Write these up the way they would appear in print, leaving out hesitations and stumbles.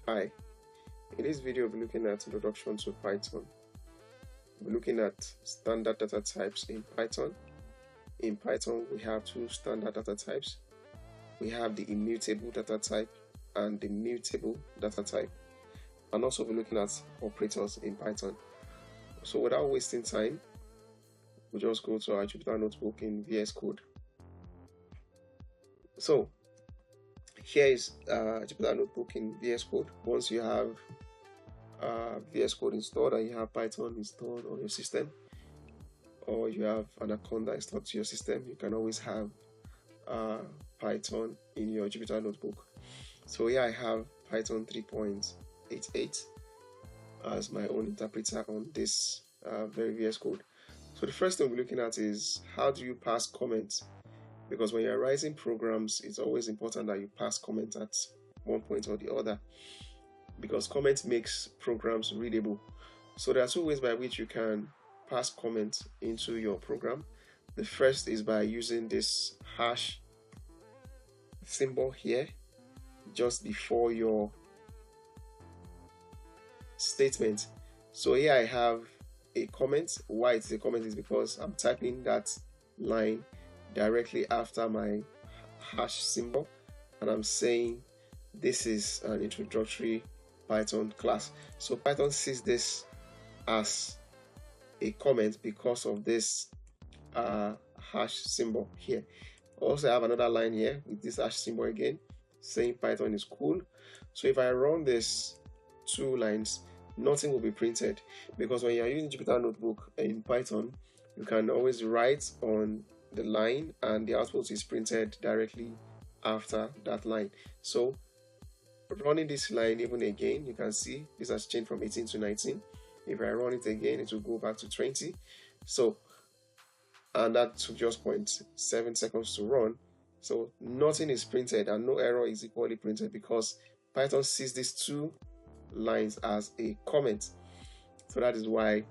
Hi, in this video we'll be looking at introduction to Python. We're looking at standard data types in Python. In Python we have two standard data types. We have the immutable data type and the mutable data type. And also we're looking at operators in Python. So without wasting time, we'll just go to our Jupyter notebook in VS Code. So here is Jupyter notebook in VS Code. Once you have VS Code installed and you have Python installed on your system, or you have an account that installed to your system, you can always have Python in your Jupyter notebook. So here I have Python 3.88 as my own interpreter on this very VS Code. So the first thing we're looking at is how do you pass comments, because when you're writing programs, it's always important that you pass comments at one point or the other, because comment makes programs readable. So there are two ways by which you can pass comments into your program. The first is by using this hash symbol here just before your statement. So here I have a comment. Why it's a comment is because I'm typing that line directly after my hash symbol, and I'm saying this is an introductory Python class. So Python sees this as a comment because of this hash symbol here. Also, I have another line here with this hash symbol again saying Python is cool. So if I run this two lines, nothing will be printed, because when you're using Jupyter notebook in Python, you can always write on the line and the output is printed directly after that line. So running this line even again, you can see this has changed from 18 to 19. If I run it again, it will go back to 20. So, and that took just 0.7 seconds to run. So nothing is printed and no error is equally printed, because Python sees these two lines as a comment. So that is why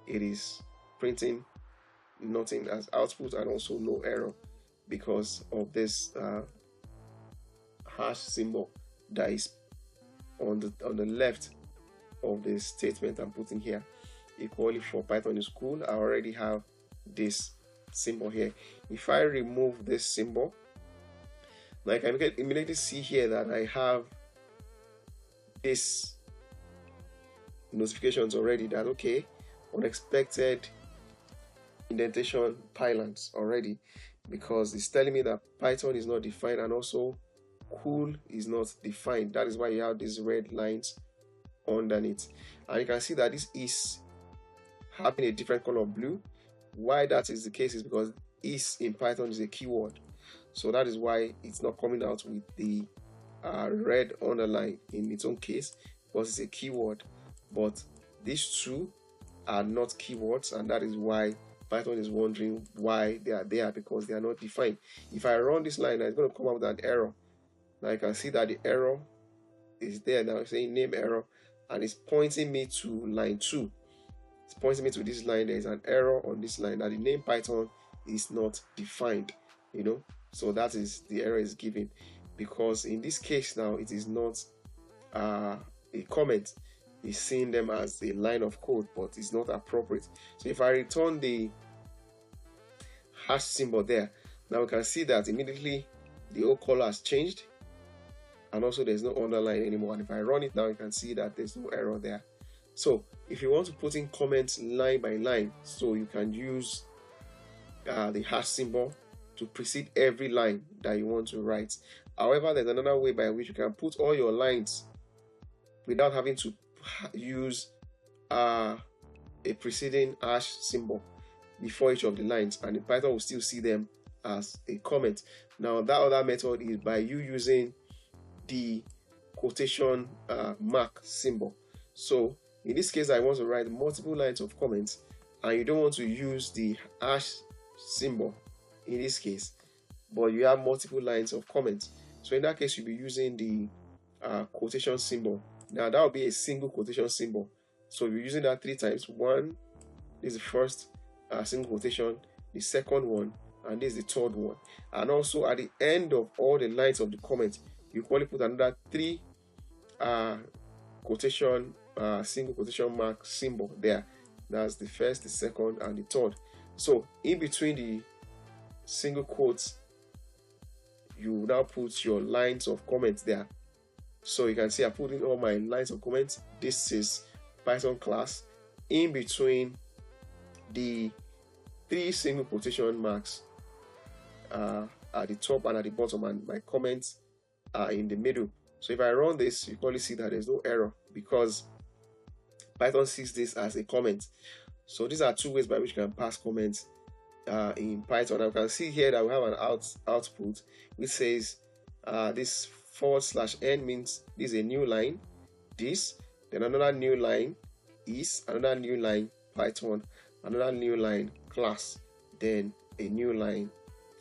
it is printing nothing as output and also no error, because of this hash symbol that is on the left of the statement I'm putting here. Equally for Python is cool, I already have this symbol here. If I remove this symbol, now I can immediately see here that I have this notifications already that okay, unexpected indentation pylons already, because it's telling me that Python is not defined and also cool is not defined. That is why you have these red lines underneath, and you can see that this is having a different color of blue. Why that is the case is because is in Python is a keyword, so that is why it's not coming out with the red underline in its own case, because it's a keyword. But these two are not keywords, and that is why Python is wondering why they are there, because they are not defined. If I run this line, it's going to come up with an error. Now you can see that the error is there now, saying name error, and it's pointing me to line 2. It's pointing me to this line. There is an error on this line that the name Python is not defined, so that is the error is given, because in this case now it is not a comment. It's seeing them as a line of code, but it's not appropriate. So if I return the hash symbol there, now we can see that immediately the whole color has changed, and also there's no underline anymore. And if I run it now, you can see that there's no error there. So if you want to put in comments line by line, so you can use the hash symbol to precede every line that you want to write. However, there's another way by which you can put all your lines without having to use a preceding hash symbol before each of the lines, and the Python will still see them as a comment. Now that other method is by you using the quotation mark symbol. So in this case, I want to write multiple lines of comments, and you don't want to use the hash symbol in this case, but you have multiple lines of comments. So in that case, you'll be using the quotation symbol. Now that will be a single quotation symbol. So you're using that 3 times. One is the first single quotation, the second one, and this is the third one. And also at the end of all the lines of the comment, you probably put another 3 quotation single quotation mark symbol there. That's the first, the second, and the third. So in between the single quotes, you now put your lines of comments there. So you can see I put in all my lines of comments. This is Python class. In between the 3 single quotation marks at the top and at the bottom, and my comments are in the middle. So if I run this, you probably see that there's no error because Python sees this as a comment. So these are 2 ways by which you can pass comments in Python. I can see here that we have an output which says this /n means this is a new line, this, then another new line is, another new line Python, another new line class, then a new line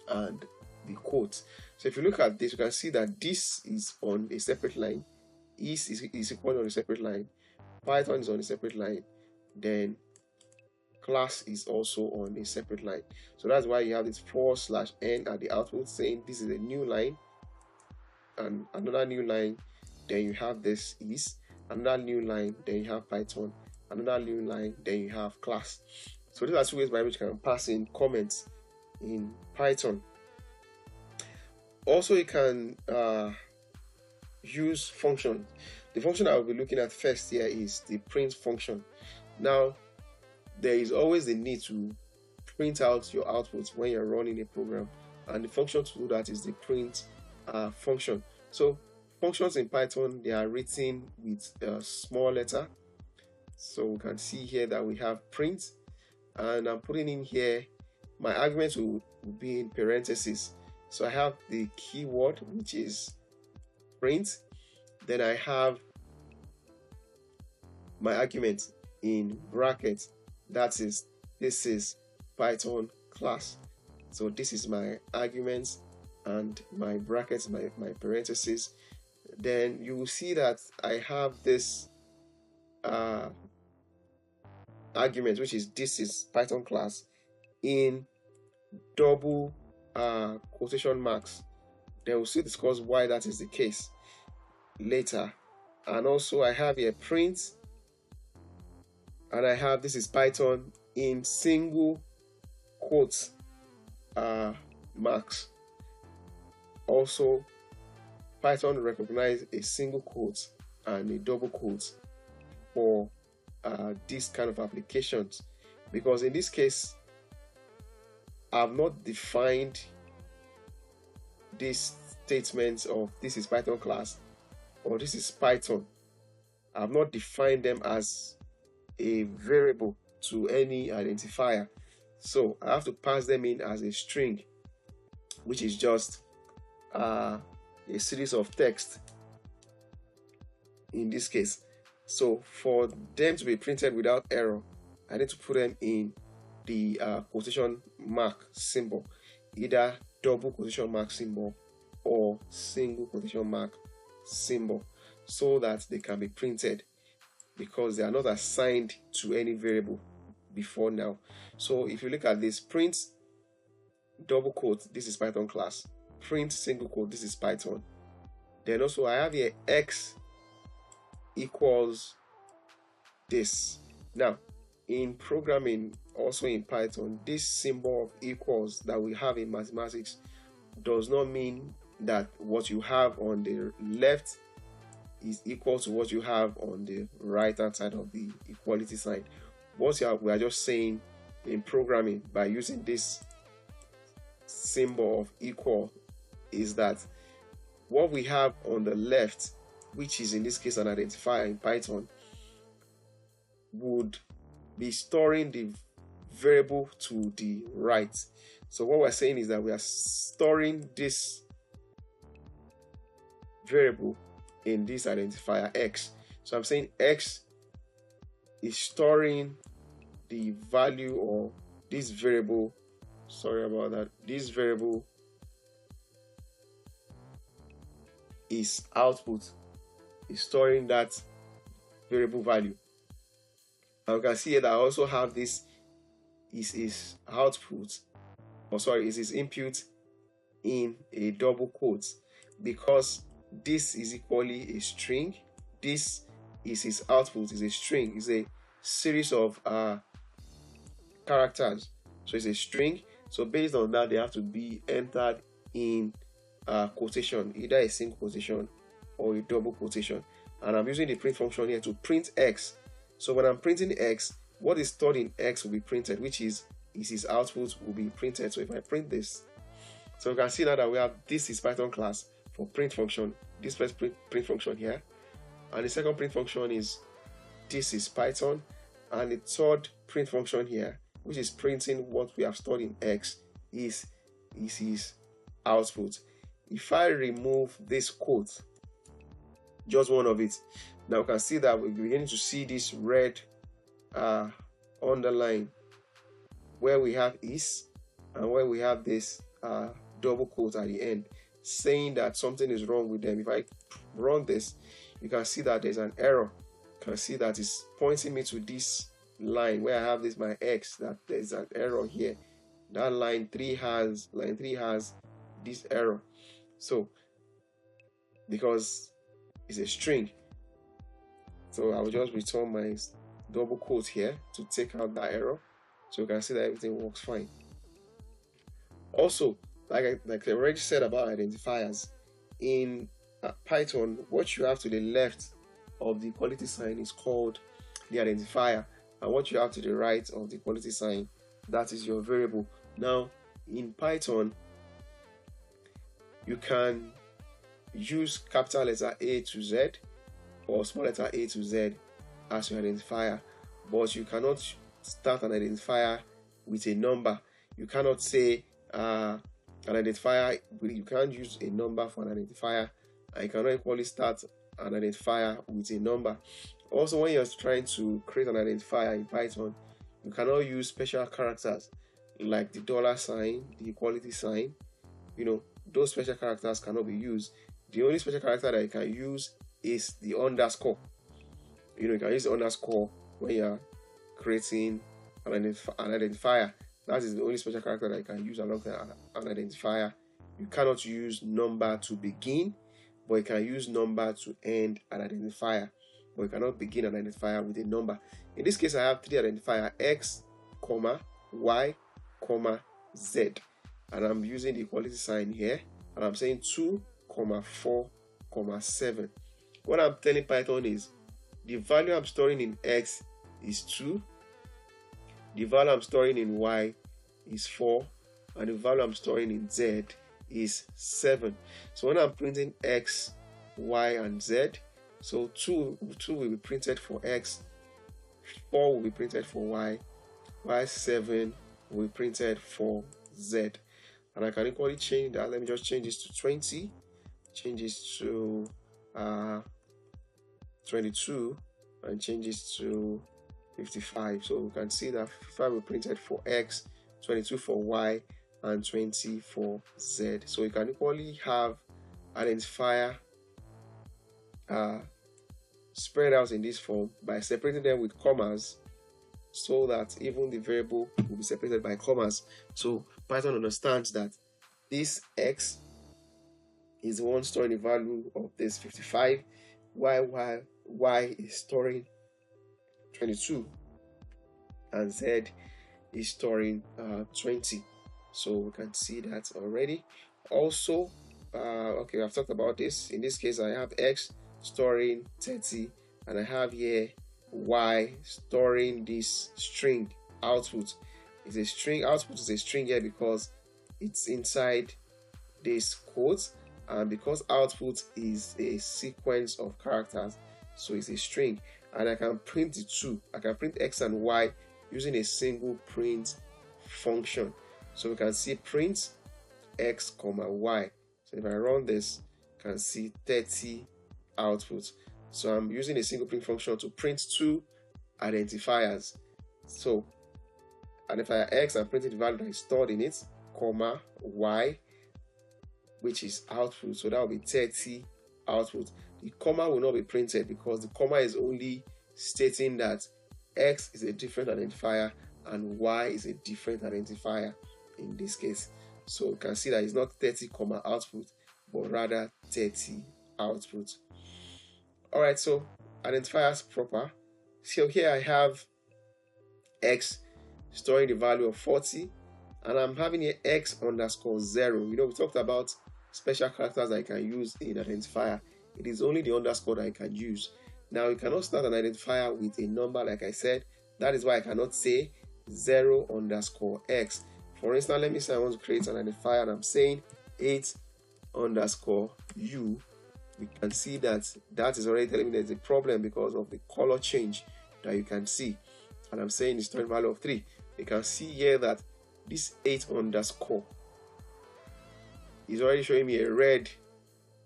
and the quote. So if you look at this, you can see that this is on a separate line, is equal on a separate line, Python is on a separate line, then class is also on a separate line. So that's why you have this /n at the output saying this is a new line and another new line, then you have this is, another new line, then you have Python, another new line, then you have class. So these are 2 ways by which you can pass in comments in Python. Also, you can use functions. The function I will be looking at first here is the print function. Now, there is always the need to print out your output when you're running a program, and the function to do that is the print function. So functions in Python, they are written with a small letter. So we can see here that we have print, and I'm putting in here my arguments will be in parentheses. So I have the keyword, which is print, then I have my argument in brackets, that is, this is Python class. So this is my arguments and my brackets, my parentheses. Then you will see that I have this argument, which is this is Python class, in double quotation marks. Then we'll see discuss why that is the case later. And also I have here print, and I have this is Python in single quotes marks. Also, Python recognize a single quote and a double quote for this kind of applications, because in this case I've not defined these statements of this is Python class or this is Python. I've not defined them as a variable to any identifier, so I have to pass them in as a string, which is just a series of text in this case. So for them to be printed without error, I need to put them in the quotation mark symbol, either double quotation mark symbol or single quotation mark symbol, so that they can be printed, because they are not assigned to any variable before now. So if you look at this, print double quote, this is Python class, print single quote, this is Python. Then also I have here x equals this. Now in programming, also in Python, this symbol of equals that we have in mathematics does not mean that what you have on the left is equal to what you have on the right hand side of the equality sign. What we are just saying in programming by using this symbol of equal is that what we have on the left, which is in this case an identifier in Python, would be storing the variable to the right. So what we're saying is that we are storing this variable in this identifier x. So I'm saying x is storing the value of this variable, sorry about that, this variable is output, is storing that variable value. And you can see here that I also have this is output, or sorry, is his input in a double quote, because this is equally a string this is his output, is a string, is a series of characters. So it's a string. So based on that, they have to be entered in quotation, either a single quotation or a double quotation. And I'm using the print function here to print x. So when I'm printing x, what is stored in x will be printed, which is his output will be printed. So if I print this, so you can see now that we have this is Python class for print function, this first print function here, and the second print function is this is Python, and the third print function here, which is printing what we have stored in x, is his output. If I remove this quote, just one of it, now you can see that we're beginning to see this red underline where we have is and where we have this double quote at the end, saying that something is wrong with them. If I run this, you can see that there's an error. You can see that it's pointing me to this line where I have this my x, that there's an error here. That line 3 has this error. So because it's a string, so I will just return my double quote here to take out that error, so you can see that everything works fine. Also, like I already said about identifiers, in Python, what you have to the left of the equality sign is called the identifier, and what you have to the right of the equality sign, that is your variable. Now in Python, you can use capital letter A to Z or small letter a to z as your identifier, but you cannot start an identifier with a number. You cannot say an identifier, you can't use a number for an identifier, and you cannot equally start an identifier with a number. Also, when you're trying to create an identifier in Python, you cannot use special characters like the $sign, the equality sign. Those special characters cannot be used. The only special character that you can use is the underscore. You can use the underscore when you're creating an identifier. That is the only special character that you can use alongside an identifier. You cannot use number to begin, but you can use number to end an identifier. But you cannot begin an identifier with a number. In this case, I have 3 identifiers: x, y, z. And I'm using the equality sign here. And I'm saying 2, 4, 7. What I'm telling Python is the value I'm storing in x is 2. The value I'm storing in y is 4. And the value I'm storing in z is 7. So when I'm printing x, y, and z, so 2 will be printed for x, 4 will be printed for y, 7 will be printed for z. And I can equally change that. Let me just change this to 20, change this to 22, and change this to 55. So we can see that 55 will be printed for x, 22 for y, and 20 for z. So you can equally have identifier spread out in this form by separating them with commas, so that even the variable will be separated by commas. So Python understands that this x is the one storing the value of this 55, while y is storing 22, and z is storing 20. So we can see that already. Also, okay, I've talked about this. In this case, I have x storing 30, and I have here y storing this string output. It's a string output, is a string here because it's inside this quote, and because output is a sequence of characters, so it's a string. And I can print the two. I can print x and y using a single print function. So we can see print x, y. So if I run this, you can see 30 output. So I'm using a single print function to print 2 identifiers. So identifier x, I'm printing the value that is stored in it, y, which is output. So that will be 30 output. The comma will not be printed because the comma is only stating that x is a different identifier and y is a different identifier in this case. So you can see that it's not 30 output, but rather 30 output. All right, so identifiers proper. So here I have x storing the value of 40, and I'm having a x underscore 0. We talked about special characters that I can use in identifier. It is only the underscore that I can use. Now, you cannot start an identifier with a number, like I said. That is why I cannot say 0 underscore x. For instance, let me say I want to create an identifier and I'm saying 8 underscore u. We can see that is already telling me there's a problem because of the color change that you can see. And I'm saying the storing value of 3. You can see here that this 8 underscore is already showing me a red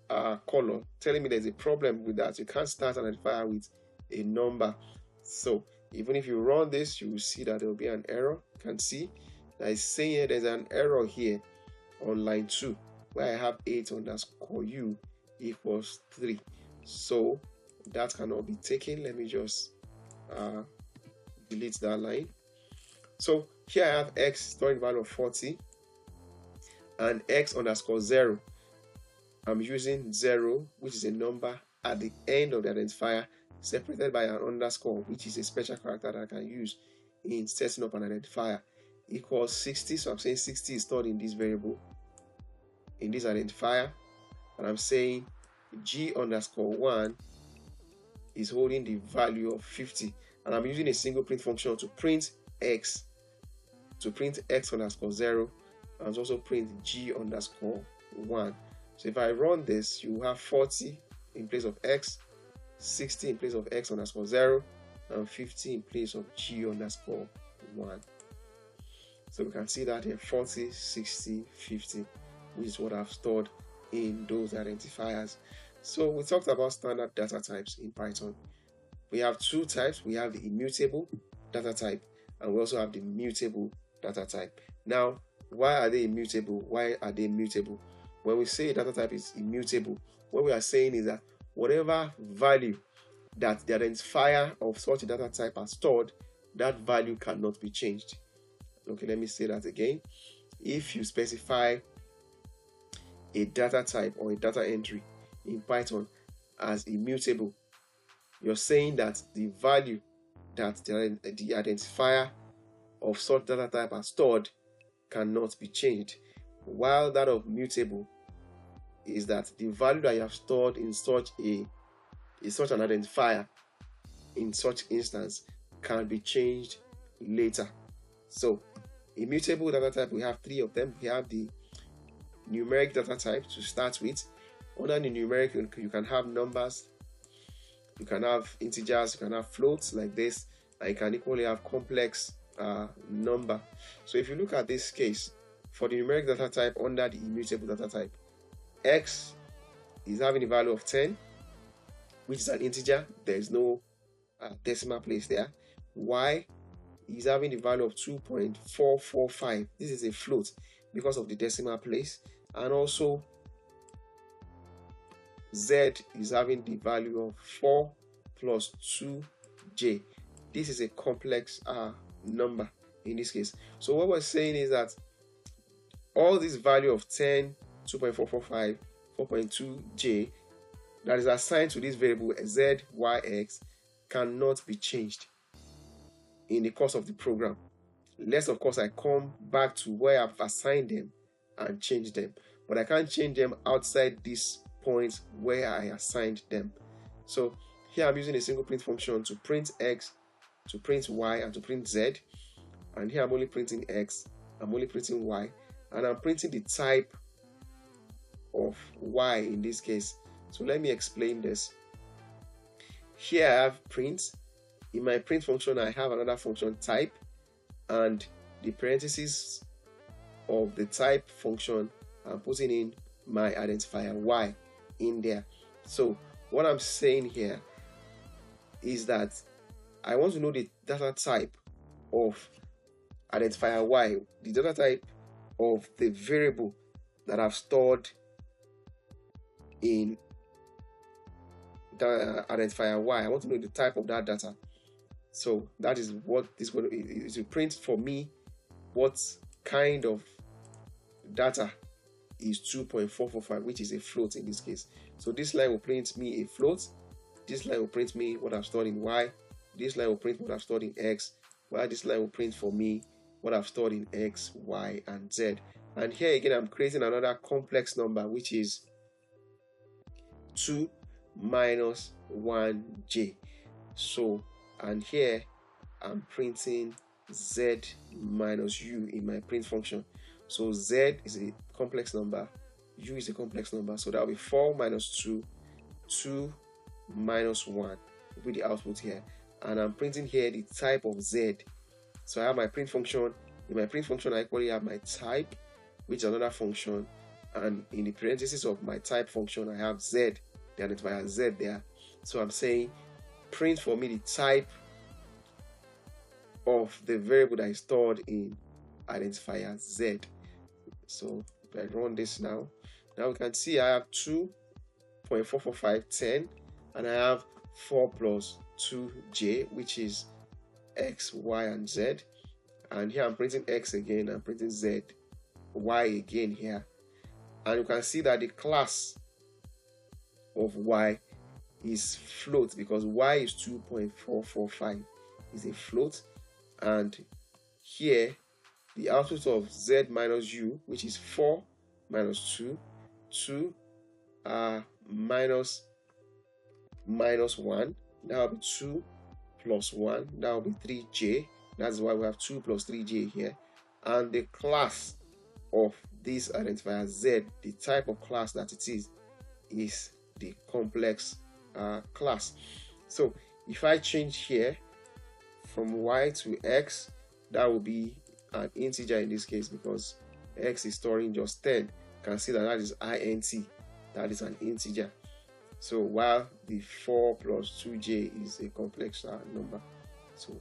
color, telling me there's a problem with that. You can't start an identifier with a number. So even if you run this, you will see that there will be an error. You can see that it's saying here there's an error here on line 2 where I have 8 underscore u equals 3. So that cannot be taken. Let me just delete that line. So here I have x storing value of 40 and x underscore 0. I'm using 0, which is a number at the end of the identifier, separated by an underscore, which is a special character that I can use in setting up an identifier, equals 60. So I'm saying 60 is stored in this variable, in this identifier, and I'm saying g underscore 1 is holding the value of 50, and I'm using a single print function to print x underscore 0, and also print g underscore 1. So if I run this, you have 40 in place of x, 60 in place of x underscore 0, and 50 in place of g underscore 1. So we can see that here 40, 60, 50, which is what I've stored in those identifiers. So we talked about standard data types in Python. We have two types. We have the immutable data type, and we also have the mutable data type. Now, why are they immutable? Why are they mutable? When we say data type is immutable, what we are saying is that whatever value that the identifier of such a data type has stored, that value cannot be changed. Okay, let me say that again. If you specify a data type or a data entry in Python as immutable, you're saying that the value that the identifier of such data type has stored cannot be changed, while that of mutable is that the value that you have stored in such an identifier in such instance can be changed later. So immutable data type, we have three of them. We have the numeric data type to start with. Under the numeric, you can have numbers, you can have integers, you can have floats like this, and you can equally have complex number. So if you look at this case, for the numeric data type under the immutable data type, x is having a value of 10, which is an integer. There is no decimal place there. Y is having the value of 2.445. This is a float because of the decimal place. And also z is having the value of 4 plus 2j. This is a complex number in this case. So what we're saying is that all this value of 10, 2.445, 4.2j that is assigned to this variable z, y, x cannot be changed in the course of the program. Unless, of course, I come back to where I've assigned them and change them. But I can't change them outside this point where I assigned them. So here I'm using a single print function to print x, to print y, and to print z. And here I'm only printing x, I'm only printing y, and I'm printing the type of y in this case. So let me explain this. Here I have print. In my print function, I have another function type, and the parentheses of the type function, I'm putting in my identifier y in there. So what I'm saying here is that I want to know the data type of identifier y, the data type of the variable that I've stored in the identifier y. I want to know the type of that data. So that is what this is to print for me what kind of data is 2.445, which is a float in this case. So this line will print me a float, this line will print me what I've stored in Y, this line will print what I've stored in X, while this line will print for me what I've stored in X, Y, and Z. And here again, I'm creating another complex number, which is 2 minus 1j. So, and here I'm printing Z minus U in my print function. So Z is a complex number, U is a complex number. So that will be 4 minus 2, 2 minus 1 will be the output here. And I'm printing here the type of Z. So I have my print function. In my print function, I equally have my type, which is another function. And in the parentheses of my type function, I have Z, the identifier Z there. So I'm saying print for me the type of the variable that is stored in identifier Z. So if I run this now we can see I have 2.445, 10, and I have 4 plus 2j, which is X, Y, and Z. And here I'm printing X again, I'm printing Z, Y again here. And you can see that the class of Y is float, because Y is 2.445 is a float. And here the output of Z minus U, which is 4 minus 2, 2 minus 1, that will be 2 plus 1, that will be 3j. That's why we have 2 plus 3j here. And the class of this identifier Z, the type of class that it is the complex class. So if I change here from Y to X, that will be an integer in this case, because X is storing just 10. You can see that is int, that is an integer. So while the 4 plus 2j is a complex number. So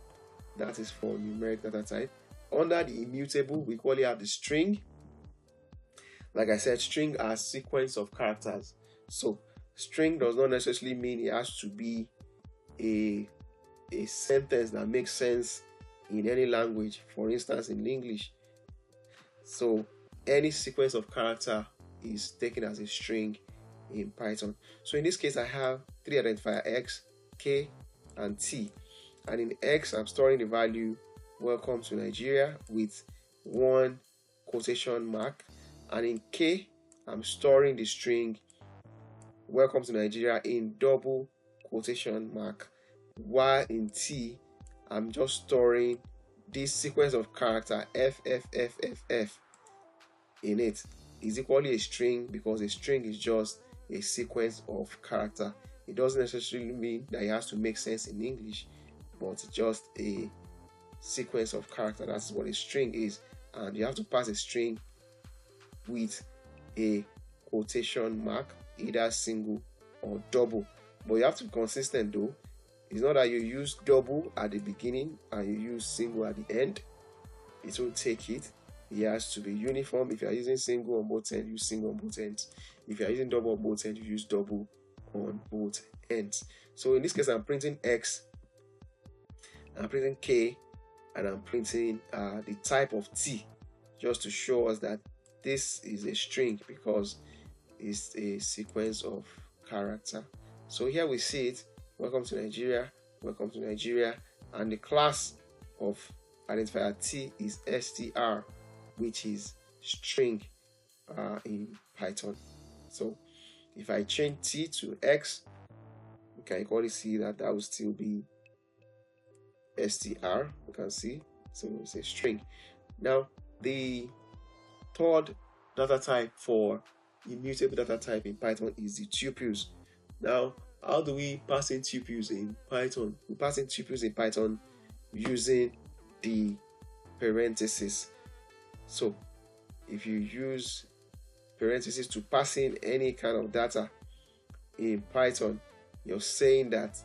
that is for numeric data type. Under the immutable, we equally have the string. Like I said, string are sequence of characters. So string does not necessarily mean it has to be a sentence that makes sense in any language, for instance in English. So any sequence of character is taken as a string in Python. So in this case, I have 3 identifier X, K, and T. And in X, I'm storing the value welcome to Nigeria with 1 quotation mark. And in K, I'm storing the string welcome to Nigeria in double quotation mark. While in T, I'm just storing this sequence of character FFFFF in it. Is equally a string, because a string is just a sequence of character. It doesn't necessarily mean that it has to make sense in English, but it's just a sequence of character. That's what a string is. And you have to pass a string with a quotation mark, either single or double. But you have to be consistent though. It's not that you use double at the beginning and you use single at the end. It will take it. It has to be uniform. If you are using single on both ends, use single on both ends. If you are using double on both ends, you use double on both ends. So in this case, I'm printing X, I'm printing K, and I'm printing the type of T, just to show us that this is a string, because it's a sequence of character. So here we see it, welcome to Nigeria, welcome to Nigeria, and the class of identifier T is str, which is string in Python. So if I change T to X, we can equally see that that will still be str. You can see, so it's a string. Now the third data type for immutable data type in Python is the tuples. Now, how do we pass in tuples in Python? We pass in tuples in Python using the parentheses. So if you use parentheses to pass in any kind of data in Python, you're saying that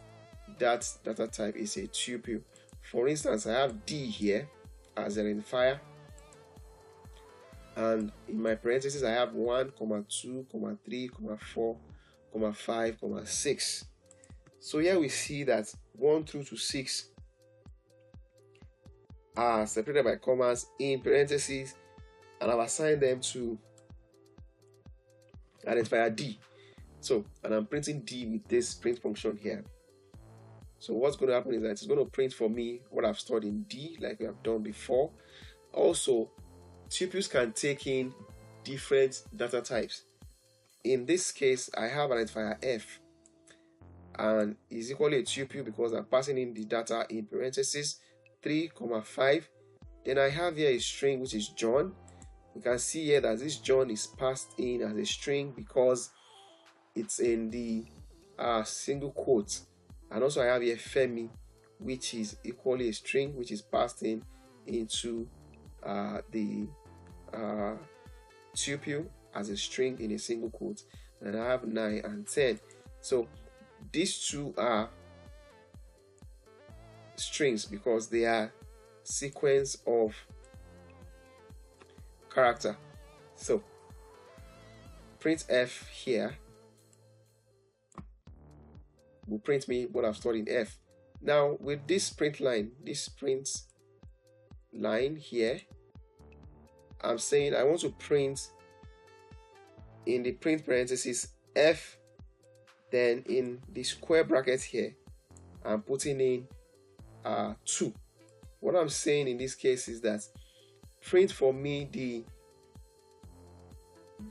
that data type is a tuple. For instance, I have D here as an identifier, and in my parentheses I have 1, 2, 3, 4, 5, 6. So here we see that 1 through to 6 are separated by commas in parentheses, and I've assigned them to identifier D. So, and I'm printing D with this print function here. So what's going to happen is that it's going to print for me what I've stored in D, like we have done before. Also, tuples can take in different data types. In this case, I have identifier F, and is equally a tuple because I'm passing in the data in parentheses 3, 5. Then I have here a string which is John. You can see here that this John is passed in as a string because it's in the single quote. And also I have here Femi, which is equally a string which is passed in into the tuple as a string in a single quote. And I have 9 and 10. So these two are strings because they are sequence of character. So print F here will print me what I've stored in F. Now with this print line here, I'm saying I want to print in the print parentheses F, then in the square bracket here I'm putting in 2. What I'm saying in this case is that print for me the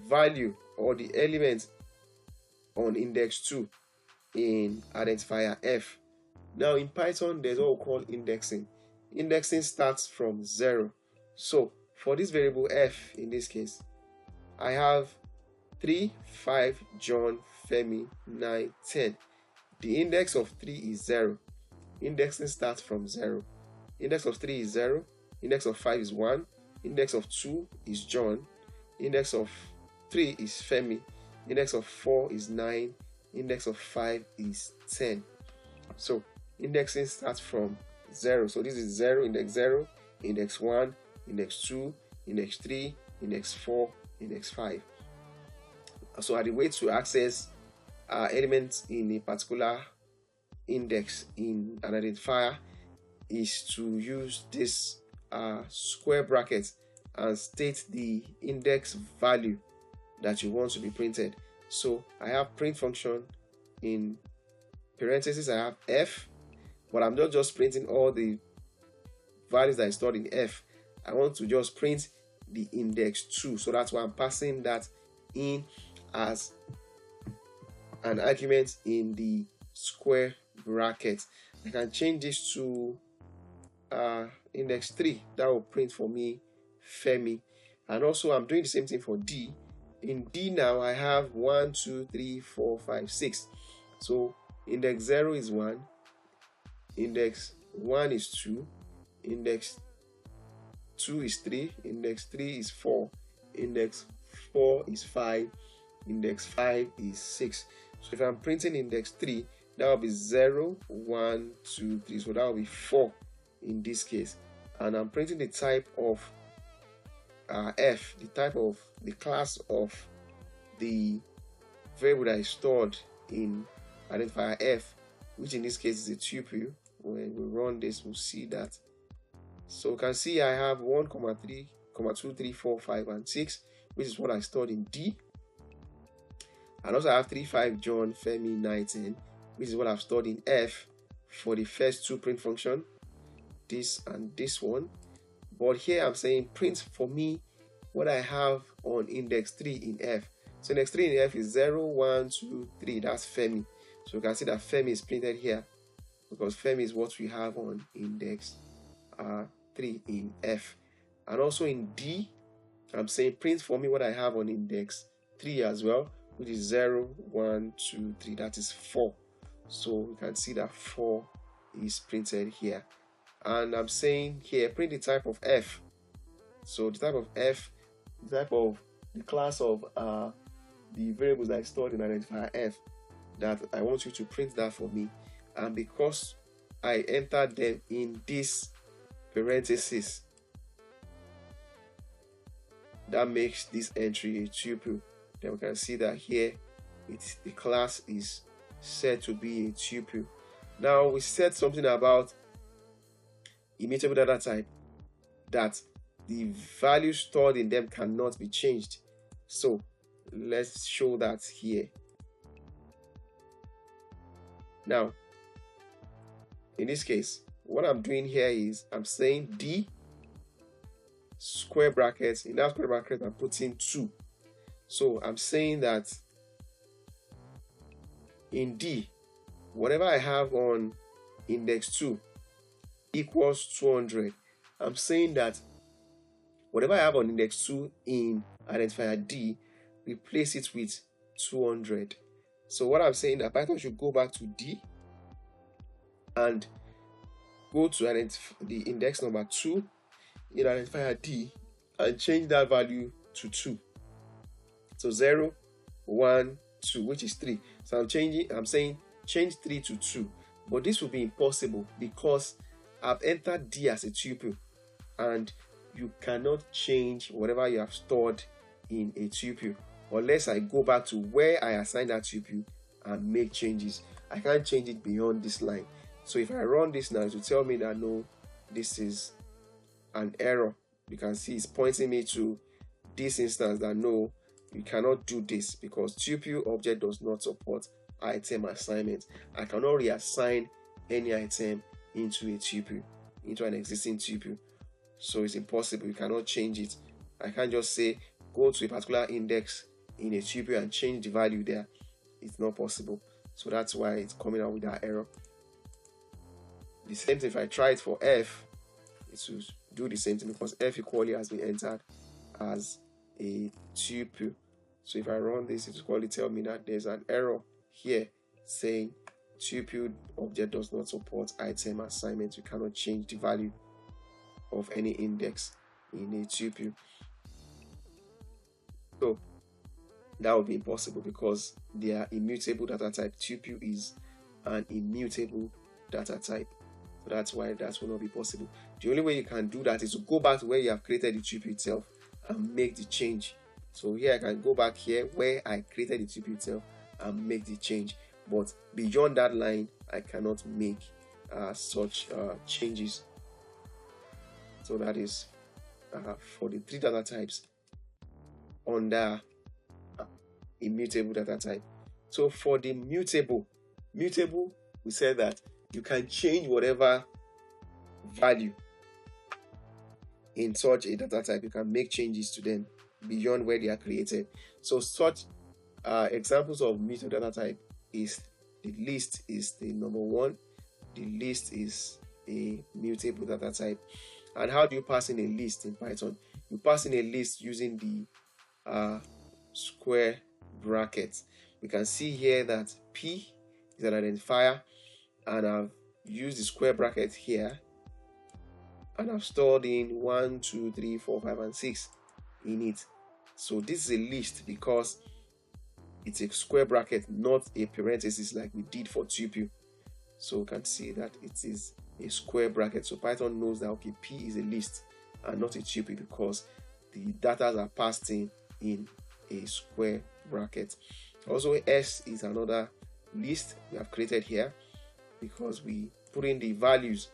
value or the element on index 2 in identifier F. Now in Python there's what we call indexing. Indexing starts from 0. So for this variable F in this case, I have 3, 5, John, Femi, 9, 10. The index of 3 is 0. Indexing starts from 0. Index of 3 is 0. Index of 5 is 1. Index of 2 is John. Index of 3 is Femi. Index of 4 is 9. Index of 5 is 10. So indexing starts from 0. So this is 0, index 1, index 2, index 3, index 4, index 5. So the way to access elements in a particular index in an identifier is to use this square bracket and state the index value that you want to be printed. So I have print function in parentheses, I have F, but I'm not just printing all the values that I stored in F. I want to just print the index 2. So that's why I'm passing that in as an argument in the square bracket. I can change this to index 3. That will print for me Femi. And also I'm doing the same thing for D. In D now I have 1, 2, 3, 4, 5, 6. So index 0 is 1, index 1 is 2, index 2 is 3, index 3 is 4, index 4 is 5, index 5 is 6. So if I'm printing index 3, that will be 0, 1, 2, 3. So that will be 4 in this case. And I'm printing the type of F, the type of the class of the variable that is stored in identifier F, which in this case is a tuple. When we run this, we'll see that. So you can see I have 1, 3, 2, 3, 4, 5, and 6, which is what I stored in D. And also I have 3, 5, John, Femi, 9, 10, which is what I've stored in F for the first two print function, this and this one. But here I'm saying print for me what I have on index 3 in F. So index 3 in F is 0, 1, 2, 3. That's Femi. So you can see that Femi is printed here because Femi is what we have on index 3 in F. And also in D, I'm saying print for me what I have on index 3 as well, which is 0, 1, 2, 3. That is 4. So you can see that 4 is printed here. And I'm saying here print the type of F. So the type of F, the type of the class of the variables that I stored in identifier F, that I want you to print that for me. And because I entered them in this parenthesis, that makes this entry a tuple. Then we can see that here the class is said to be a tuple. Now we said something about immutable data type, that the value stored in them cannot be changed. So let's show that here. Now, in this case, what I'm doing here is I'm saying D square brackets. In that square bracket, I'm putting 2. So I'm saying that in D, whatever I have on index 2 equals 200. I'm saying that whatever I have on index 2 in identifier D, replace it with 200. So what I'm saying that Python should go back to D and go to the index number 2 in identifier D and change that value to 2. So 0, 1, 2, which is 3. So I'm saying change 3 to 2. But this will be impossible because I've entered D as a tuple, and you cannot change whatever you have stored in a tuple unless I go back to where I assigned that tuple and make changes. I can't change it beyond this line. So if I run this now, it will tell me that no, this is an error. You can see it's pointing me to this instance that no, you cannot do this because tuple object does not support item assignment. I cannot reassign any item into a tuple, into an existing tuple. So it's impossible. You cannot change it. I can't just say go to a particular index in a tuple and change the value there. It's not possible. So that's why it's coming out with that error. The same thing if I try it for F, it will do the same thing because F equally has been entered as a tuple. So if I run this, it will probably tell me that there's an error here saying tuple object does not support item assignment. You cannot change the value of any index in a tuple. So that would be impossible because they are immutable data type. Tuple is an immutable data type. So that's why that will not be possible. The only way you can do that is to go back to where you have created the tuple itself and make the change. So here I can go back here where I created the tuple itself and make the change. But beyond that line, I cannot make such changes. So that is for the 3 data types under immutable data type. So for the mutable, we said that you can change whatever value in such a data type. You can make changes to them beyond where they are created. So such examples of mutable data type is the list is the number 1. The list is a mutable data type. And how do you pass in a list in Python? You pass in a list using the square bracket. We can see here that P is an identifier, and I've used the square bracket here, and I've stored in 1, 2, 3, 4, 5, and 6 in it. So this is a list because it's a square bracket, not a parenthesis like we did for tuple. So we can see that it is a square bracket. So Python knows that okay, P is a list and not a tuple because the data are passed in a square bracket. Also, S is another list we have created here because we put in the values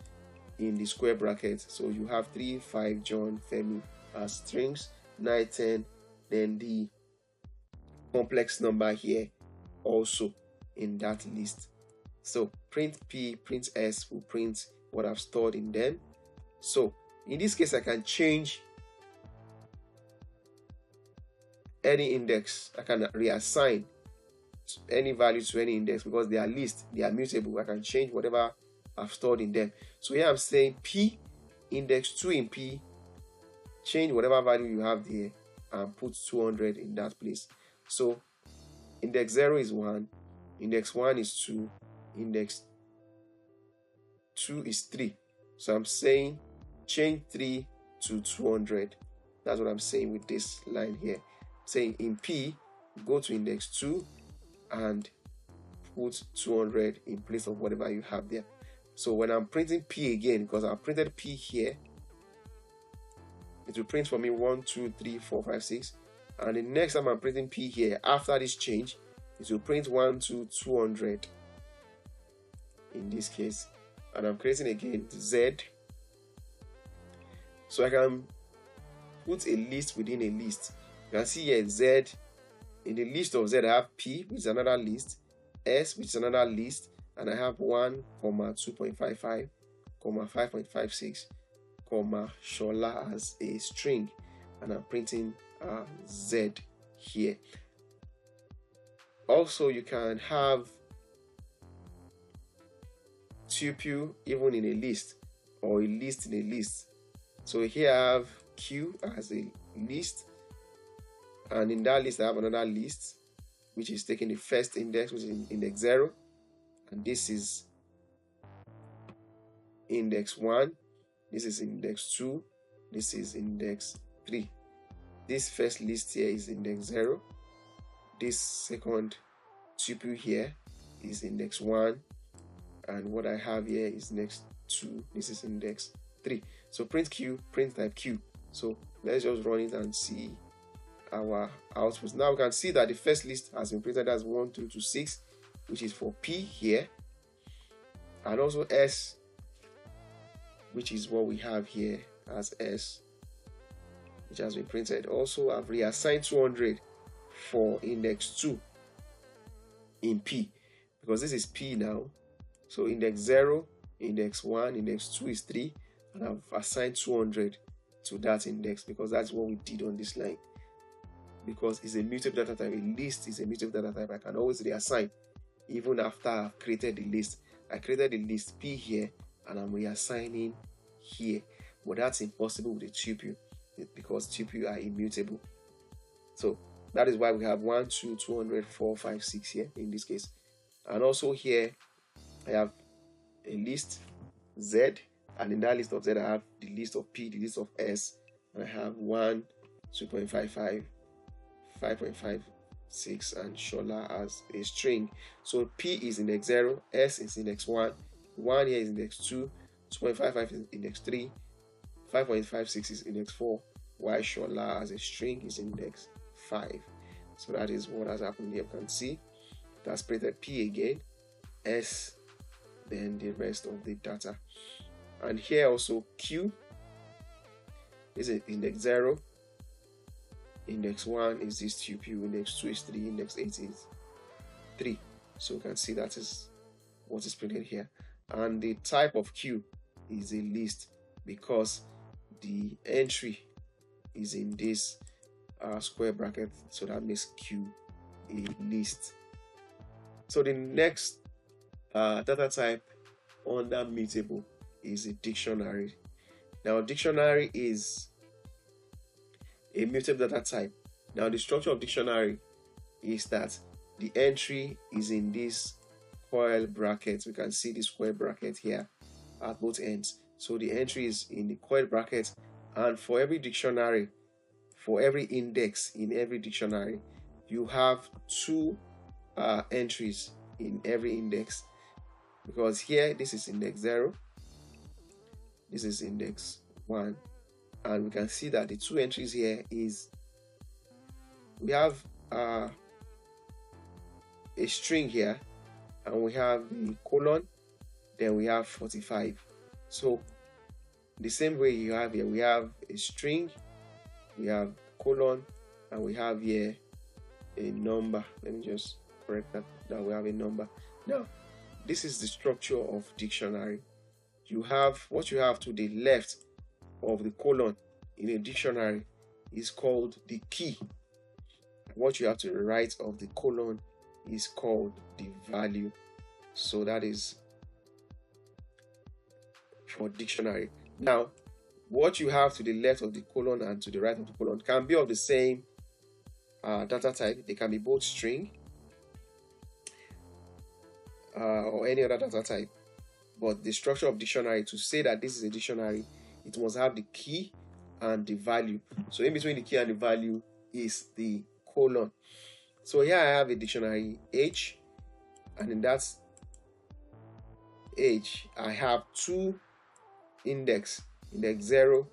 in the square bracket. So you have 3, 5, John, Femi as strings, 9, 10, then the complex number here also in that list. So print P, print S will print what I've stored in them. So in this case, I can change any index. I can reassign any value to any index because they are list, they are mutable. I can change whatever I've stored in them. So here I'm saying P, index 2 in P, change whatever value you have there and put 200 in that place. So index 0 is 1, index 1 is 2, index 2 is 3. So I'm saying change 3 to 200. That's what I'm saying with this line here. Saying in P, go to index 2 and put 200 in place of whatever you have there. So when I'm printing P again, because I printed P here, it will print for me 1, 2, 3, 4, 5, 6. And the next time I'm printing P here, after this change, it will print 1, 2, 200 in this case. And I'm creating again Z. So I can put a list within a list. You can see here Z. In the list of Z, I have P, which is another list, S, which is another list, and I have 1, 2.55, 5.56, Shola as a string, and I'm printing Z here. Also, you can have tuple even in a list, or a list in a list. So here I have Q as a list, and in that list I have another list which is taking the first index, which is index 0, and this is index 1, this is index 2, this is index 3. This first list here is index 0, this second tuple here is index 1, and what I have here is index 2, this is index 3. So print Q, print type Q. So let's just run it and see our output. Now we can see that the first list has been printed as 1 through to 6, which is for P here, and also S, which is what we have here as S, which has been printed. Also, I've reassigned 200 for index 2 in P, because this is P now. So index 0, index 1, index 2 is 3, and I've assigned 200 to that index because that's what we did on this line. Because it's a mutable data type, a list is a mutable data type, I can always reassign even after I've created the list. I created the list P here, and I'm reassigning here, but that's impossible with a tuple because tuple are immutable. So that is why we have 1, 2, 200, 4, 5, 6 here in this case. And also here I have a list Z, and in that list of Z I have the list of P, the list of S, and I have 1, 2.55, 5.56, and Shola as a string. So P is index 0, S is index 1, 1 here is index 2, 2.55 is index 3, 5.56 is index 4, while Shola as a string is index 5. So that is what has happened here. You can see that's printed P again, S, then the rest of the data. And here also Q is index 0, index 1 is this tuple, index 2 is 3, index 8 is 3. So you can see that is what is printed here. And the type of Q is a list because the entry is in this square bracket, so that makes Q a list. So the next data type under mutable is a dictionary. Now dictionary is a mutable data type. Now the structure of dictionary is that the entry is in this coil bracket. We can see the square bracket here at both ends. So the entry is in the coil bracket, and for every dictionary, for every index in every dictionary, you have 2 entries in every index, because here this is index 0, this is index 1, and we can see that the 2 entries here is we have a string here, and we have the colon, then we have 45. So the same way you have here, we have a string, we have colon, and we have here a number. Let me just correct that we have a number. Now this is the structure of dictionary. You have what you have to the left of the colon in a dictionary is called the key. What you have to the right of the colon is called the value. So that is for dictionary. Now what you have to the left of the colon and to the right of the colon can be of the same data type. They can be both string or any other data type, but the structure of dictionary, to say that this is a dictionary, it must have the key and the value. So in between the key and the value is the colon. So here I have a dictionary H, and in that H I have 2 index 0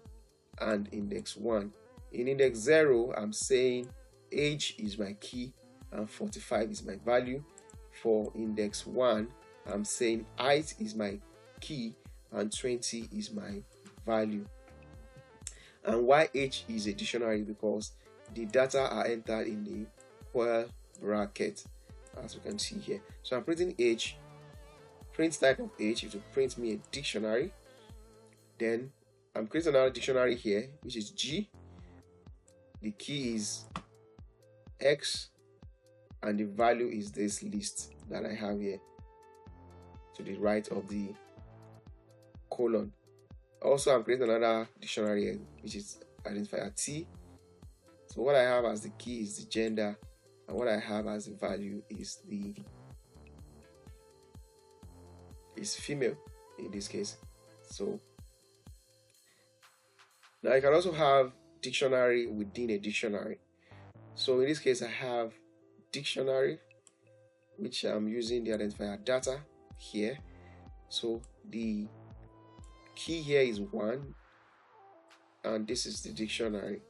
and index 1. In index 0 I'm saying H is my key and 45 is my value. For index 1 I'm saying height is my key and 20 is my value. And why H is a dictionary? Because the data are entered in the coil bracket, as you can see here. So I'm printing H, print type of H, it will print me a dictionary. Then I'm creating another dictionary here, which is G. The key is X, and the value is this list that I have here to the right of the colon. Also, I'm creating another dictionary here, which is identifier T. So what I have as the key is the gender, and what I have as the value is female in this case. So now you can also have dictionary within a dictionary. So in this case, I have dictionary, which I'm using the identifier data here. So the key here is 1, and this is the dictionary.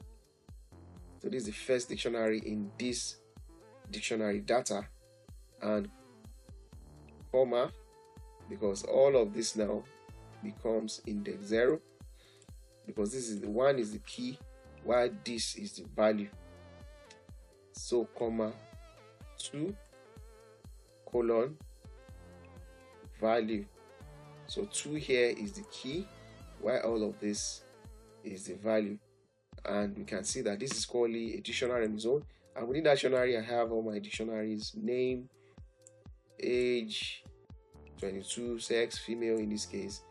So this is the first dictionary in this dictionary data, and comma, because all of this now becomes index 0, because this is the 1 is the key while this is the value. So comma 2 colon value. So 2 here is the key while all of this is the value, and we can see that this is called a dictionary on its own. And within that dictionary, I have all my dictionaries: name, age, 22, sex, female in this case,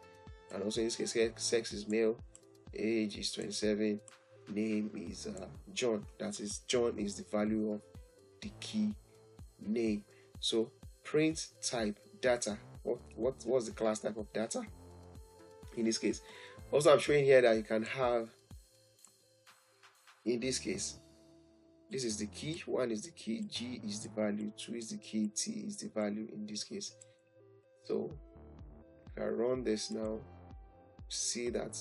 and also in this case, sex is male, age is 27, name is John. That is, John is the value of the key name. So print type data. What's the class type of data in this case? Also, I'm showing here that you can have, in this case, this is the key, 1 is the key, G is the value, 2 is the key, T is the value in this case. So if I run this now, see that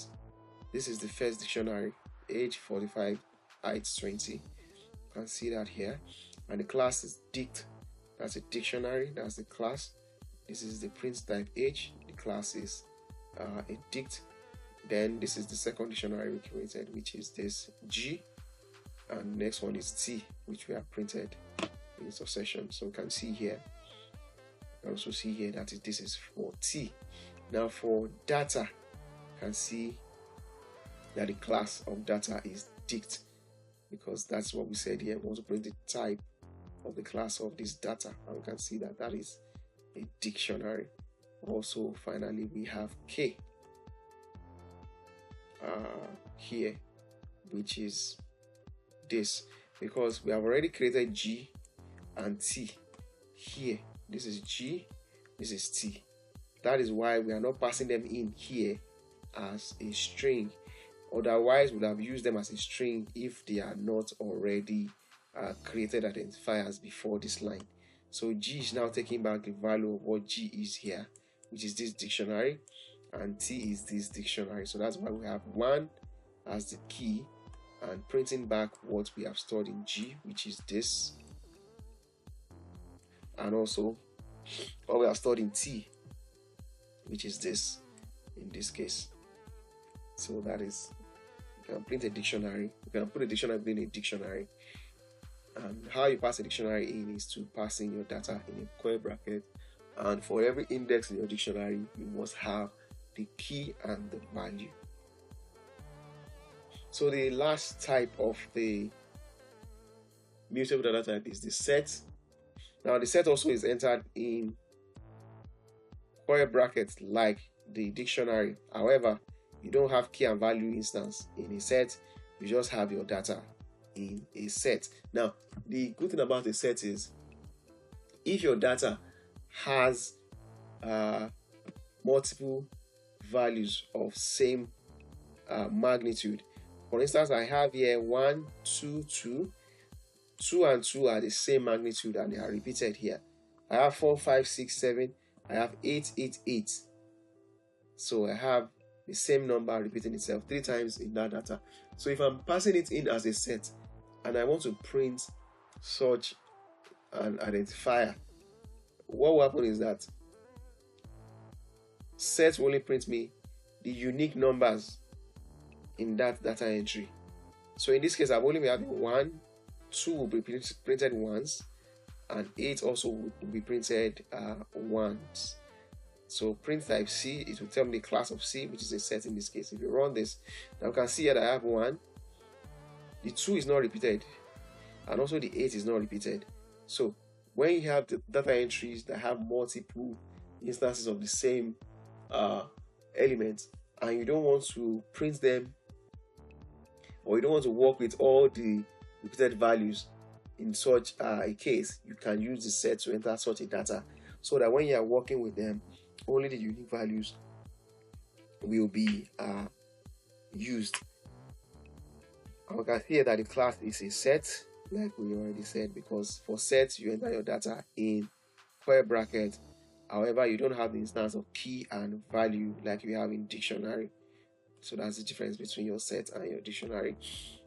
this is the first dictionary, age 45, height 20. You can see that here. And the class is dict. That's a dictionary, that's the class. This is the print type H, the class is a dict. Then this is the second dictionary we created, which is this G, and next one is T, which we have printed in succession. So you can see here, you can also see here that this is for T. Now for data, you can see that the class of data is dict, because that's what we said here. We want to print the type of the class of this data, and we can see that that is a dictionary. Also, finally, we have K here, which is this, because we have already created G and T here. This is G, this is T. That is why we are not passing them in here as a string. Otherwise, we would have used them as a string if they are not already created identifiers before this line. So G is now taking back the value of what G is here, which is this dictionary, and T is this dictionary. So that's why we have 1 as the key and printing back what we have stored in G, which is this, and also what we have stored in T, which is this in this case. So that is, you can print a dictionary, you can put a dictionary within a dictionary. And how you pass a dictionary in is to pass in your data in a square bracket, and for every index in your dictionary you must have the key and the value. So the last type of the mutable data type is the set. Now the set also is entered in square brackets like the dictionary. However, you don't have key and value instance in a set, you just have your data in a set. Now the good thing about a set is if your data has multiple values of same magnitude. For instance, I have here 1, 2, 2. 2 and 2 are the same magnitude and they are repeated here. I have 4, 5, 6, 7. I have 8, 8, 8. So I have the same number repeating itself 3 times in that data. So if I'm passing it in as a set and I want to print such an identifier, what will happen is that set will only print me the unique numbers in that data entry. So in this case, I've only been having 1, 2 will be printed once, and 8 also will be printed once. So print type C, it will tell me the class of C, which is a set in this case. If you run this, now you can see here that I have 1, the 2 is not repeated, and also the 8 is not repeated. So when you have the data entries that have multiple instances of the same element, and you don't want to print them, or you don't want to work with all the repeated values in such a case, you can use the set to enter such a data, so that when you are working with them, only the unique values will be used. And we can see that the class is a set, like we already said, because for sets you enter your data in square bracket. However, you don't have the instance of key and value like you have in dictionary. So that's the difference between your set and your dictionary.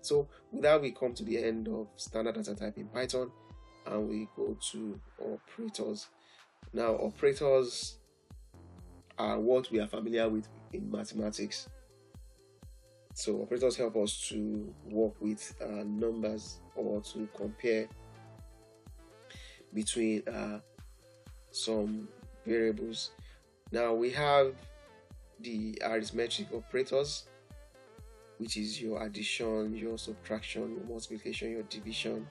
So with that, we come to the end of standard data type in Python, and we go to operators. Now, operators are what we are familiar with in mathematics. So operators help us to work with numbers, or to compare between some variables. Now we have the arithmetic operators, which is your addition, your subtraction, your multiplication, your division,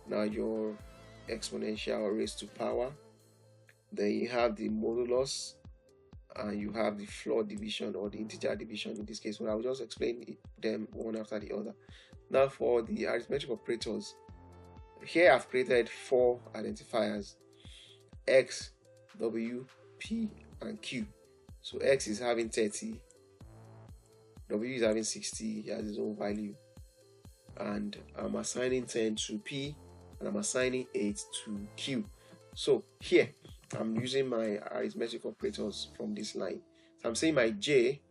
now your exponential or raised to power. Then you have the modulus, and you have the floor division or the integer division in this case. Well, I will just explain them one after the other. Now for the arithmetic operators, here I've created 4 identifiers: x, w, p, and q. So x is having 30, w is having 60, he has his own value, and I'm assigning 10 to p, and I'm assigning 8 to q. So here I'm using my arithmetic operators from this line. So I'm saying my j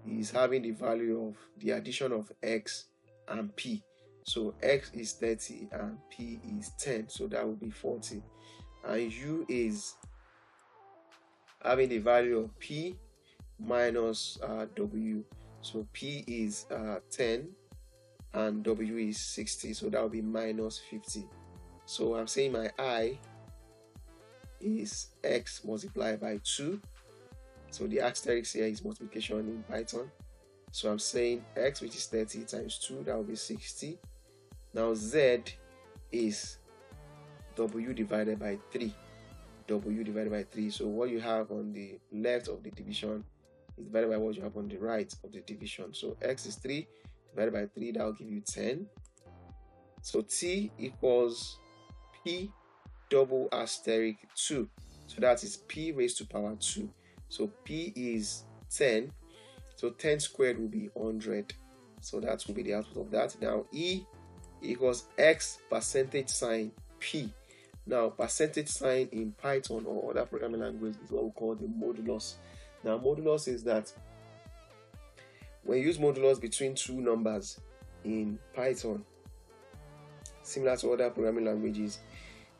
is having the value of the addition of x and p. So x is 30 and p is 10, so that will be 40. And u is having the value of p minus w. So p is 10 and w is 60, so that will be minus 50. So I'm saying my I is x multiplied by 2. So the asterisk here is multiplication in Python. So I'm saying x, which is 30, times 2, that will be 60. Now z is w divided by 3. W divided by 3. So what you have on the left of the division is divided by what you have on the right of the division. So x is 3 divided by 3, that will give you 10. So t equals p double asterisk 2. So that is p raised to power 2. So p is 10. So 10 squared will be 100. So that will be the output of that. Now e equals x percentage sign p. Now percentage sign in Python or other programming language is what we call the modulus. Now modulus is that when you use modulus between two numbers in Python, similar to other programming languages,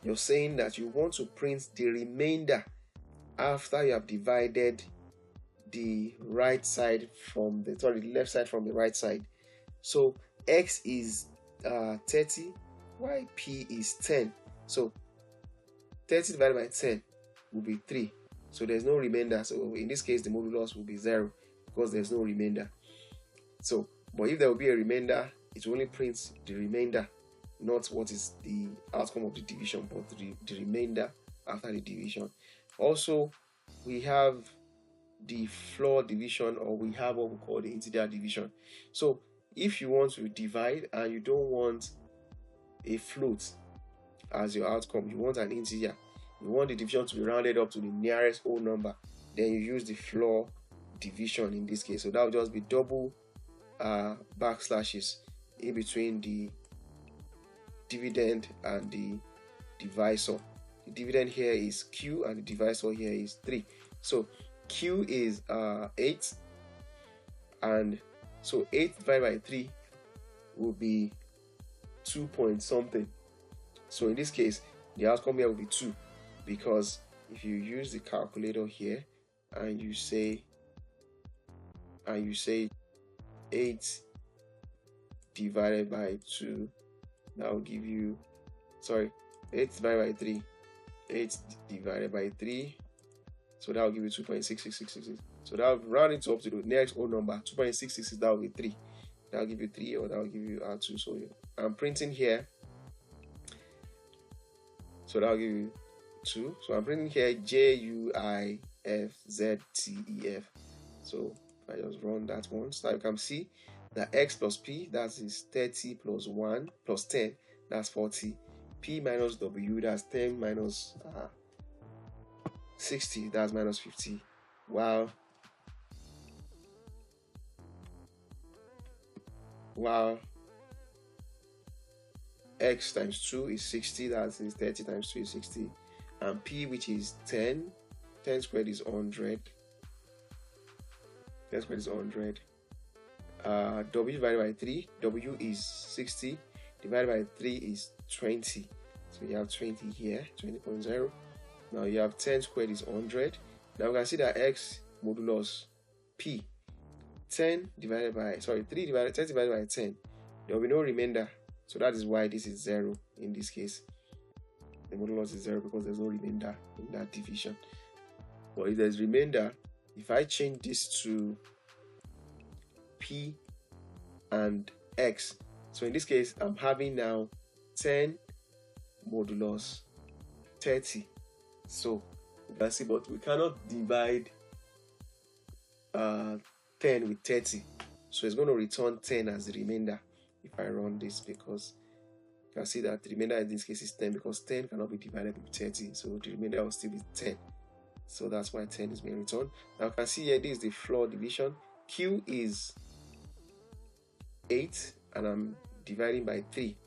you're saying that you want to print the remainder after you have divided the right side from the left side from the right side. So x is 30, while p is 10. So 30 divided by 10 will be 3. So there's no remainder. So in this case, the modulus will be 0 because there's no remainder. So, but if there will be a remainder, it will only print the remainder, not what is the outcome of the division, but the remainder after the division. Also, we have the floor division, or we have what we call the integer division. So if you want to divide and you don't want a float as your outcome, you want an integer, you want the division to be rounded up to the nearest whole number, then you use the floor division in this case. So that will just be double backslashes in between the dividend and the divisor. The dividend here is q and the divisor here is 3. So q is 8, and so 8 divided by 3 will be 2 point something. So in this case, the outcome here will be 2, because if you use the calculator here and you say 8 divided by 2, that will give you, 8 divided by 3, 8 divided by 3 So that will give you 2.66666. So that will round it up to the next whole number. 2.666, that will be 3. That will give you 3, or that will give you R2. So I'm printing here. So that will give you 2. So I'm printing here JUIFZTEF. So if I just run that once, now you can see that X plus P, that is 30 plus 1 plus 10, that's 40. P minus W, that's 10 minus 60, that's minus 50. While X times 2 is 60, that is 30 times 2 is 60. And P, which is 10 squared is 100. 10 squared is 100. W divided by 3, W is 60, divided by 3 is 20. So you have 20 here, 20.0. Now you have 10 squared is 100. Now we can see that X modulus P, 3 divided by 10 divided by 10. There will be no remainder. So that is why this is 0 in this case. The modulus is 0 because there's no remainder in that division. But if there's remainder, if I change this to P and X, so in this case I'm having now 10 modulus 30. So you can see, but we cannot divide 10 with 30. So it's going to return 10 as the remainder if I run this, because you can see that the remainder in this case is 10, because 10 cannot be divided with 30. So the remainder will still be 10. So that's why 10 is being returned. Now you can see here, this is the floor division. Q is 8 and I'm dividing by 3.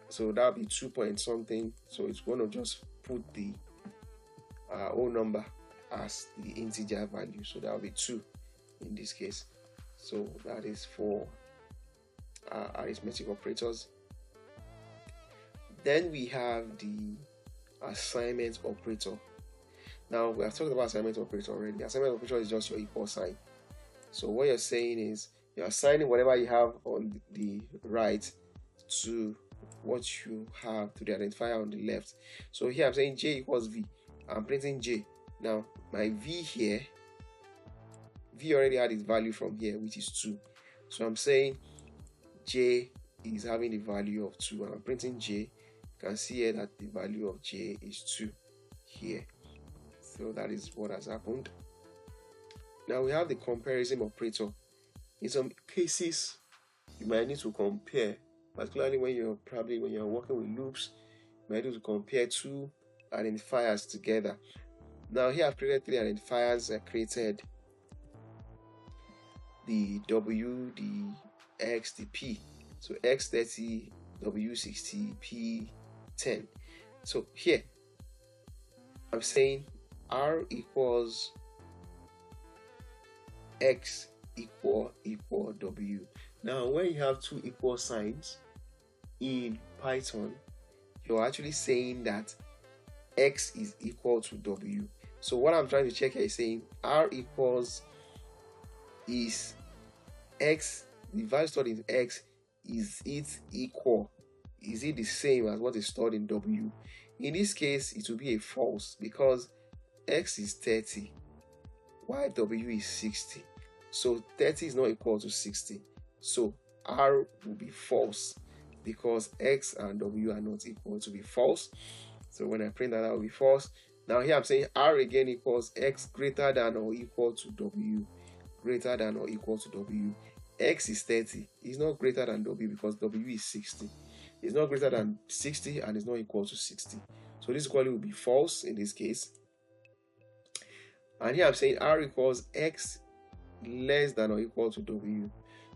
So that'll be 2 point something. So it's going to just put the whole number as the integer value. So that'll be 2 in this case. So that is for arithmetic operators. Then we have the assignment operator. Now we have talked about assignment operator already. Assignment operator is just your equal sign. So what you're saying is you're assigning whatever you have on the right to what you have to the identifier on the left. So here I'm saying J equals V. I'm printing J. Now my V here, V already had its value from here, which is 2. So I'm saying J is having the value of 2, and I'm printing J. You can see here that the value of J is 2 here. So that is what has happened. Now we have the comparison operator. In some cases, you might need to compare, particularly when you're working with loops, you might need to compare 2 identifiers together. Now here I've created 3 identifiers. I created the W, the X, the P. So X30, W60, P10. So here I'm saying R equals X equal W. Now when you have 2 equal signs in Python, you're actually saying that X is equal to W. So what I'm trying to check here is saying R equals is X, the value stored in X, is it equal? Is it the same as what is stored in W? In this case, it will be a false, because X is 30 while W is 60. So 30 is not equal to 60. So R will be false because X and W are not equal, to be false. So when I print that, that will be false. Now here I'm saying R again equals X greater than or equal to W, greater than or equal to W. X is 30. It's not greater than W because W is 60. It's not greater than 60 and it's not equal to 60. So this equality will be false in this case. And here I'm saying R equals X less than or equal to W.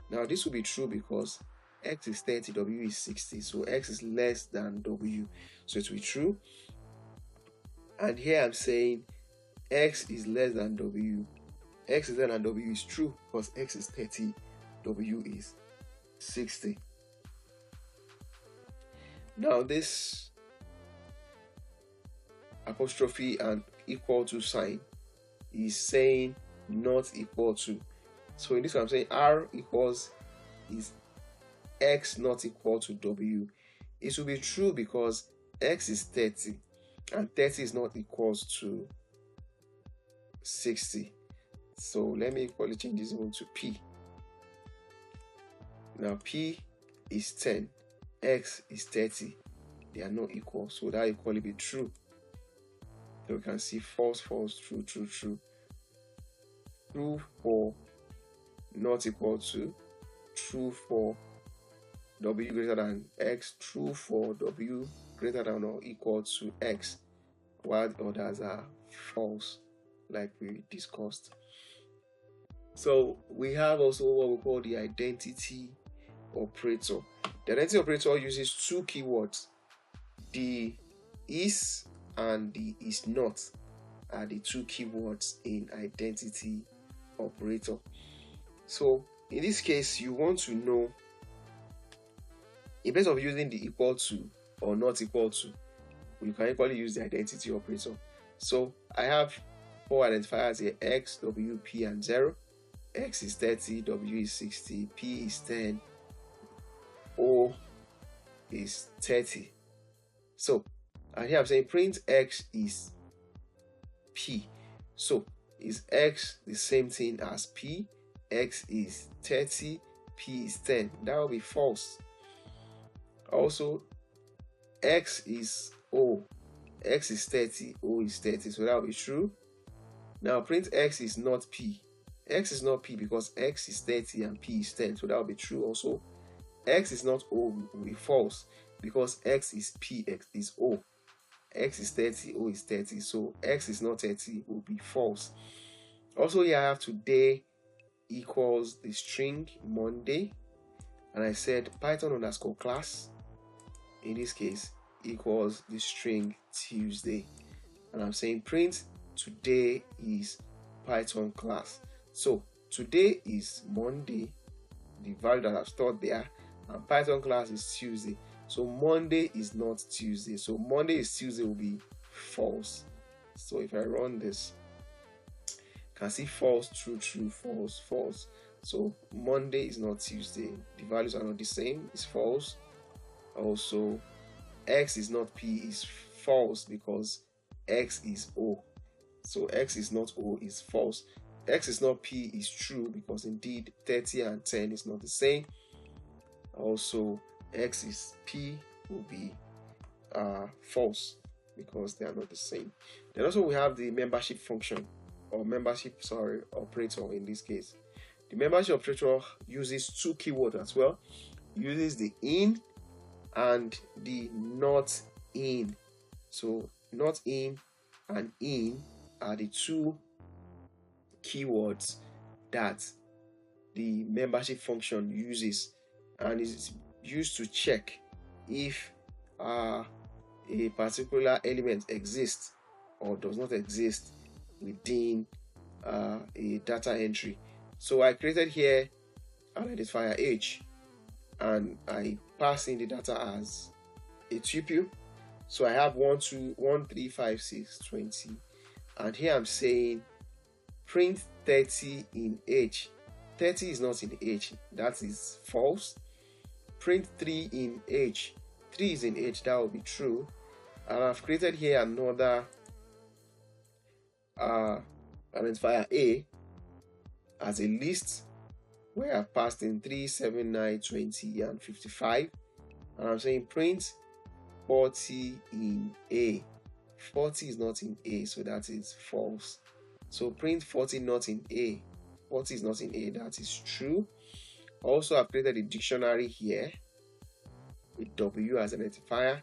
Now this will be true because X is 30, W is 60. So X is less than W. So it will be true. And here I'm saying X is less than W. X is less than W is true because X is 30, W is 60. Now this apostrophe and equal to sign is saying not equal to. So in this one I'm saying R equals is X not equal to W. It will be true because X is 30 and 30 is not equal to 60. So let me equally change this one to P. Now P is 10, X is 30. They are not equal, so that equally be true. So we can see false, false, true, true, true. True for not equal to, true for W greater than X, true for W greater than or equal to X, while the others are false, like we discussed. So we have also what we call the identity operator. The identity operator uses two keywords. The is and the is not are the two keywords in identity operator. So in this case, you want to know, in place of using the equal to or not equal to, you can equally use the identity operator. So I have four identifiers here: X, W, P, and 0. X is 30, W is 60, P is 10, O is 30. So, and here I'm saying print X is P. So, is X the same thing as P? X is 30, P is 10. That will be false. Also, X is O. X is 30, O is 30. So that will be true. Now, print X is not P. X is not P because X is 30 and P is 10. So that will be true also. X is not O will be false because X is P, X is O. X is 30, O is 30. So X is not 30 will be false. Also here I have today equals the string Monday. And I said Python underscore class, in this case, equals the string Tuesday. And I'm saying print today is Python class. So today is Monday, the value that I've stored there, and Python class is Tuesday. So Monday is not Tuesday. So Monday is Tuesday will be false. So if I run this, you can see false, true, true, false, false. So Monday is not Tuesday. The values are not the same. It's false. Also, X is not P is false because X is O. So X is not O is false. X is not P is true because indeed 30 and 10 is not the same. Also, X is P will be false because they are not the same. Then also we have the membership function or operator in this case. The membership operator uses two keywords as well. It uses the in and the not in. So not in and in are the two keywords that the membership function uses, and is used to check if a particular element exists or does not exist within a data entry. So I created here an identifier age and I pass in the data as a tuple. So I have 1, 2, 1, 3, 5, 6, 20, and here I'm saying print 30 in age. 30 is not in age, that is false. Print 3 in age. 3 is in age, that will be true. And I've created here another identifier A as a list where I've passed in 3, 7, 9, 20, and 55. And I'm saying print 40 in A. 40 is not in A, so that is false. So print 40 not in A. 40 is not in A, that is true. Also, I've created a dictionary here with W as an identifier,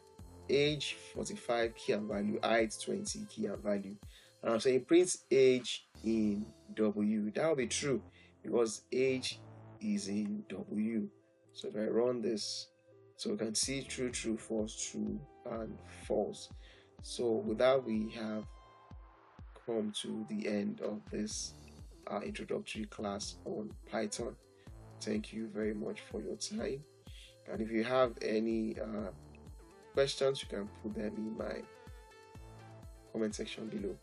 age 45 key and value, height 20 key and value. And I'm saying print age in W. That will be true because age is in W. So if I run this, so we can see true, true, false, true, and false. So with that, we have come to the end of this introductory class on Python. Thank you very much for your time. And if you have any questions, you can put them in my comment section below.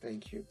Thank you.